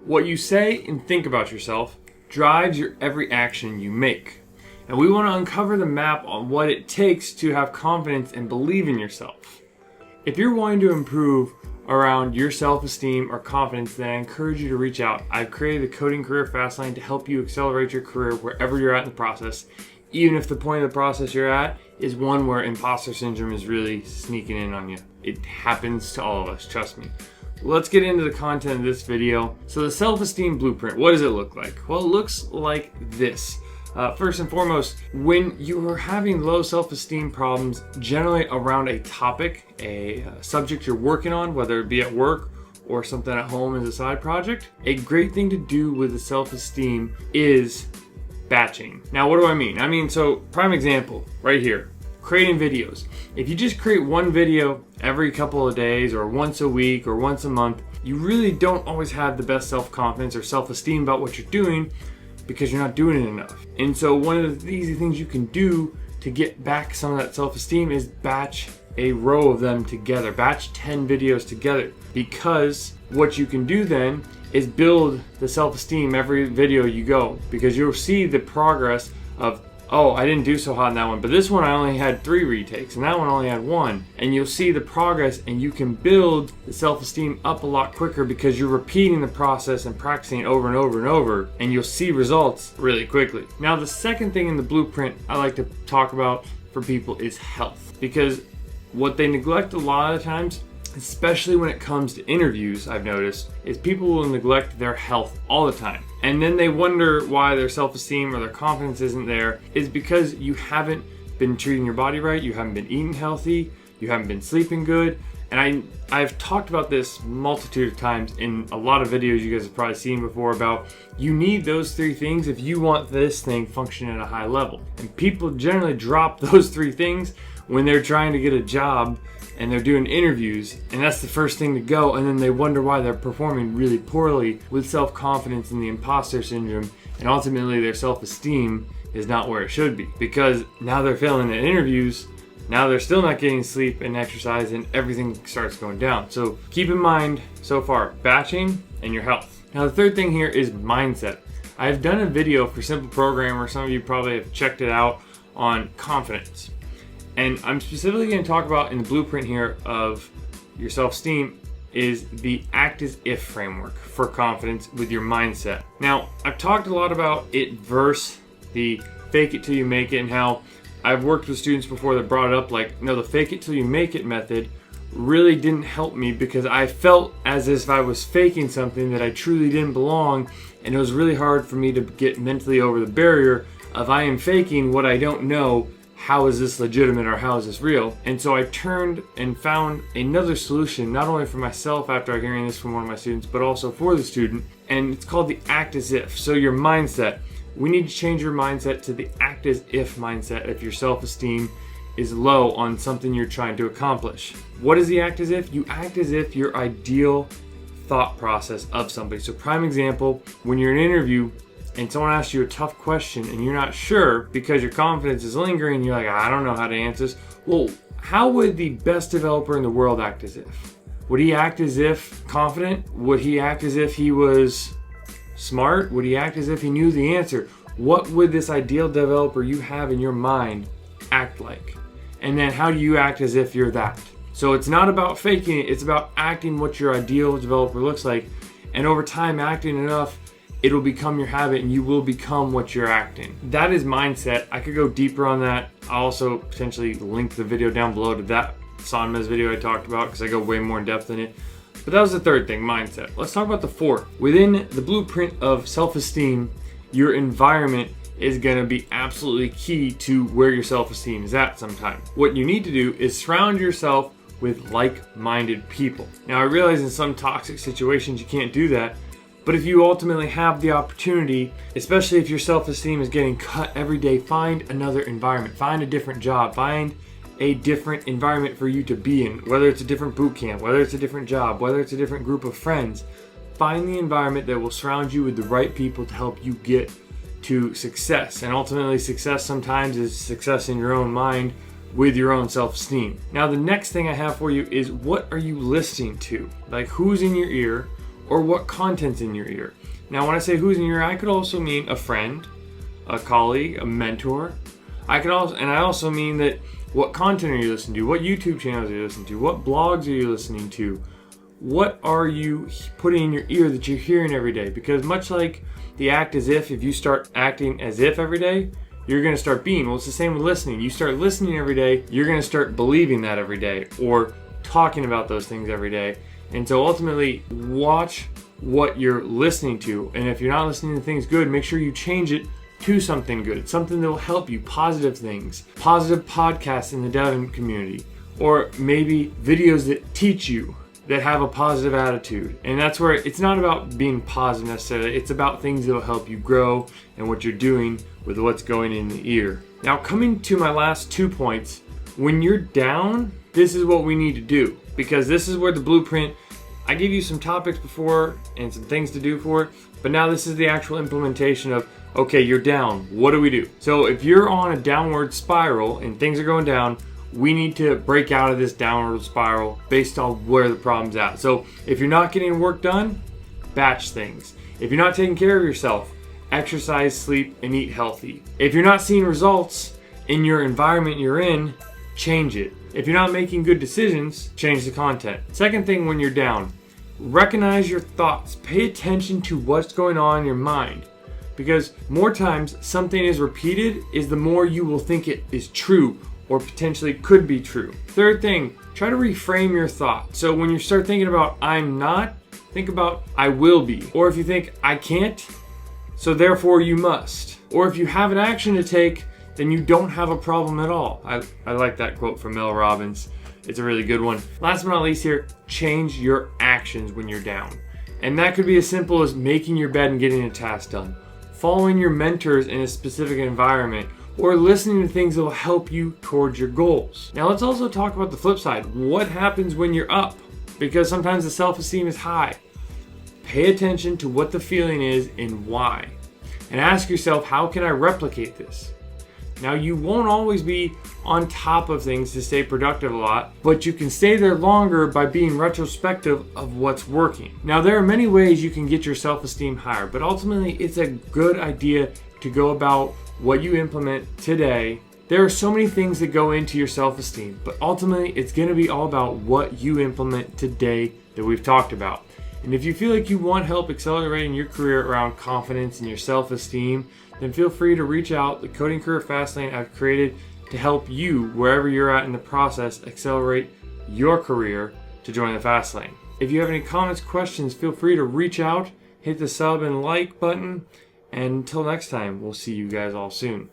What you say and think about yourself drives your every action you make. And we want to uncover the map on what it takes to have confidence and believe in yourself. If you're wanting to improve around your self-esteem or confidence, then I encourage you to reach out. I've created the Coding Career Fastlane to help you accelerate your career wherever you're at in the process, even if the point of the process you're at is one where imposter syndrome is really sneaking in on you. It happens to all of us, trust me. Let's get into the content of this video. So the self-esteem blueprint, what does it look like? Well, it looks like this. First and foremost, when you are having low self-esteem problems, generally around a topic, a subject you're working on, whether it be at work or something at home as a side project, a great thing to do with the self-esteem is batching. Now, what do I mean? So prime example right here, creating videos. If you just create one video every couple of days or once a week or once a month, you really don't always have the best self-confidence or self-esteem about what you're doing because you're not doing it enough. And so one of the easy things you can do to get back some of that self-esteem is batch a row of them together, batch 10 videos together, because what you can do then is build the self-esteem every video you go, because you'll see the progress of, oh, I didn't do so hot in that one, but this one I only had 3 retakes and that one only had 1. And you'll see the progress and you can build the self-esteem up a lot quicker because you're repeating the process and practicing it over and over and over, and you'll see results really quickly. Now, the second thing in the blueprint I like to talk about for people is health, because what they neglect a lot of the times, especially when it comes to interviews, I've noticed, is people will neglect their health all the time. And then they wonder why their self-esteem or their confidence isn't there. Is because you haven't been treating your body right, you haven't been eating healthy, you haven't been sleeping good. And I've talked about this multitude of times in a lot of videos you guys have probably seen before about you need those 3 things if you want this thing functioning at a high level. And people generally drop those 3 things when they're trying to get a job and they're doing interviews, and that's the first thing to go, and then they wonder why they're performing really poorly with self-confidence and the imposter syndrome, and ultimately their self-esteem is not where it should be, because now they're failing at interviews, now they're still not getting sleep and exercise, and everything starts going down. So keep in mind so far, batching and your health. Now the third thing here is mindset. I've done a video for Simple Programmer, some of you probably have checked it out, on confidence. And I'm specifically going to talk about in the blueprint here of your self-esteem is the act as if framework for confidence with your mindset. Now, I've talked a lot about it versus the fake it till you make it, and how I've worked with students before that brought it up like, no, the fake it till you make it method really didn't help me because I felt as if I was faking something that I truly didn't belong, and it was really hard for me to get mentally over the barrier of I am faking what I don't know. How is this legitimate or how is this real? And so I turned and found another solution, not only for myself after hearing this from one of my students, but also for the student. And it's called the act as if. So your mindset, we need to change your mindset to the act as if mindset if your self-esteem is low on something you're trying to accomplish. What is the act as if? You act as if your ideal thought process of somebody. So prime example, when you're in an interview, and someone asks you a tough question and you're not sure because your confidence is lingering, you're like, I don't know how to answer this. Well, how would the best developer in the world act as if? Would he act as if confident? Would he act as if he was smart? Would he act as if he knew the answer? What would this ideal developer you have in your mind act like? And then how do you act as if you're that? So it's not about faking it, it's about acting what your ideal developer looks like. And over time, acting enough, it'll become your habit and you will become what you're acting. That is mindset. I could go deeper on that. I'll also potentially link the video down below to that Sanma's video I talked about because I go way more in depth in it. But that was the third thing, mindset. Let's talk about the fourth. Within the blueprint of self-esteem, your environment is going to be absolutely key to where your self-esteem is at sometime. What you need to do is surround yourself with like-minded people. Now I realize in some toxic situations you can't do that, but if you ultimately have the opportunity, especially if your self-esteem is getting cut every day, find another environment, find a different job, find a different environment for you to be in, whether it's a different boot camp, whether it's a different job, whether it's a different group of friends. Find the environment that will surround you with the right people to help you get to success. And ultimately, success sometimes is success in your own mind with your own self-esteem. Now, the next thing I have for you is, what are you listening to? Like, who's in your ear? or what content's in your ear. Now, when I say who's in your ear, I could also mean a friend, a colleague, a mentor. I also mean that what content are you listening to? What YouTube channels are you listening to? What blogs are you listening to? What are you putting in your ear that you're hearing every day? Because much like the act as if you start acting as if every day, you're going to start being. Well, it's the same with listening. You start listening every day, you're going to start believing that every day, or talking about those things every day. And so ultimately, watch what you're listening to. And if you're not listening to things good, make sure you change it to something good, something that will help you, positive things, positive podcasts in the dev community, or maybe videos that teach you, that have a positive attitude. And that's where it's not about being positive necessarily, it's about things that will help you grow and what you're doing with what's going in the ear. Now, coming to my last 2 points, when you're down, this is what we need to do, because this is where the blueprint, I gave you some topics before and some things to do for it, but now this is the actual implementation of, okay, you're down, what do we do? So if you're on a downward spiral and things are going down, we need to break out of this downward spiral based on where the problem's at. So if you're not getting work done, batch things. If you're not taking care of yourself, exercise, sleep, and eat healthy. If you're not seeing results in your environment you're in, change it. If you're not making good decisions, change the content. Second thing, when you're down, recognize your thoughts. Pay attention to what's going on in your mind. Because more times something is repeated is the more you will think it is true or potentially could be true. Third thing, try to reframe your thought. So when you start thinking about I'm not, think about I will be. Or if you think I can't, so therefore you must. Or if you have an action to take, then you don't have a problem at all. I like that quote from Mel Robbins. It's a really good one. Last but not least here, change your actions when you're down. And that could be as simple as making your bed and getting a task done, following your mentors in a specific environment, or listening to things that will help you towards your goals. Now let's also talk about the flip side. What happens when you're up? Because sometimes the self-esteem is high. Pay attention to what the feeling is and why. And ask yourself, how can I replicate this? Now, you won't always be on top of things to stay productive a lot, but you can stay there longer by being retrospective of what's working. Now, there are many ways you can get your self-esteem higher, but ultimately it's a good idea to go about what you implement today. There are so many things that go into your self-esteem, but ultimately it's going to be all about what you implement today that we've talked about. And if you feel like you want help accelerating your career around confidence and your self-esteem, then feel free to reach out. The Coding Career Fastlane I've created to help you wherever you're at in the process accelerate your career to join the Fastlane. If you have any comments, questions, feel free to reach out, hit the sub and like button, and until next time, we'll see you guys all soon.